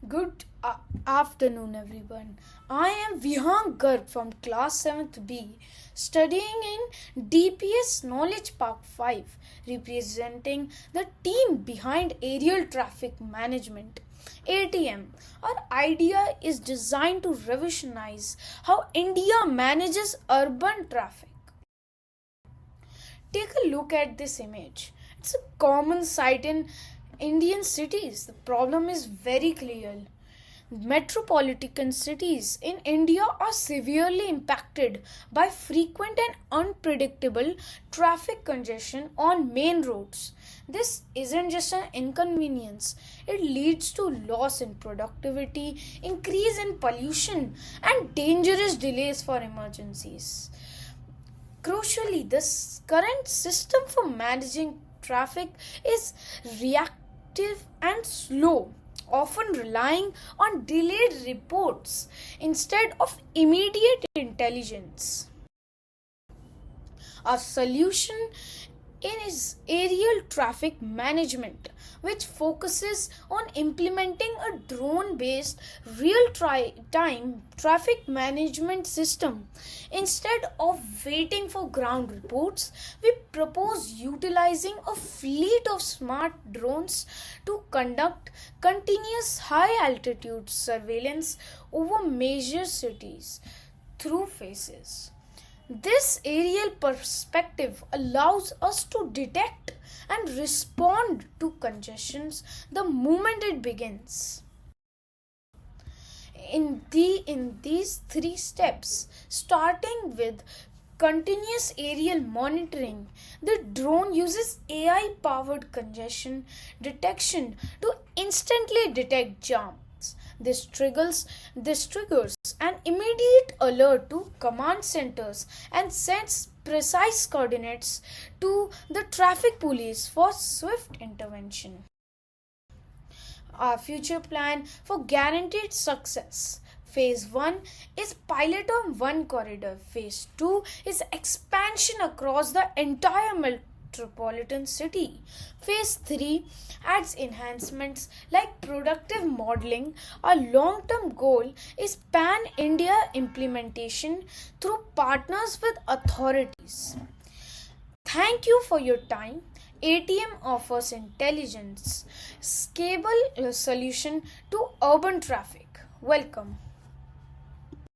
Good afternoon, everyone. I am Vihang Garg from class 7th B, studying in DPS Knowledge Park 5, representing the team behind Aerial Traffic Management. ATM. Our idea is designed to revolutionize how India manages urban traffic. Take a look at this image. It's a common sight in Indian cities. The problem is very clear. Metropolitan cities in India are severely impacted by frequent and unpredictable traffic congestion on main roads. This isn't just an inconvenience, it leads to loss in productivity, increase in pollution, and dangerous delays for emergencies. Crucially, this current system for managing traffic is reactive and slow, often relying on delayed reports instead of immediate intelligence. Our solution is aerial traffic management, which focuses on implementing a drone-based real-time traffic management system. Instead of waiting for ground reports, we propose utilizing a fleet of smart drones to conduct continuous high-altitude surveillance over major cities through phases. This aerial perspective allows us to detect and respond to congestions the moment it begins. In these three steps, starting with continuous aerial monitoring, the drone uses AI powered congestion detection to instantly detect jams. This triggers an immediate alert to command centers and sends precise coordinates to the traffic police for swift intervention. Our future plan for guaranteed success. Phase 1 is pilot on one corridor. Phase 2 is expansion across the entire metropolitan city. Phase 3 adds enhancements like productive modeling. Our long-term goal is pan-India implementation through partners with authorities. Thank you for your time. ATM offers intelligence, scalable solution to urban traffic. Welcome.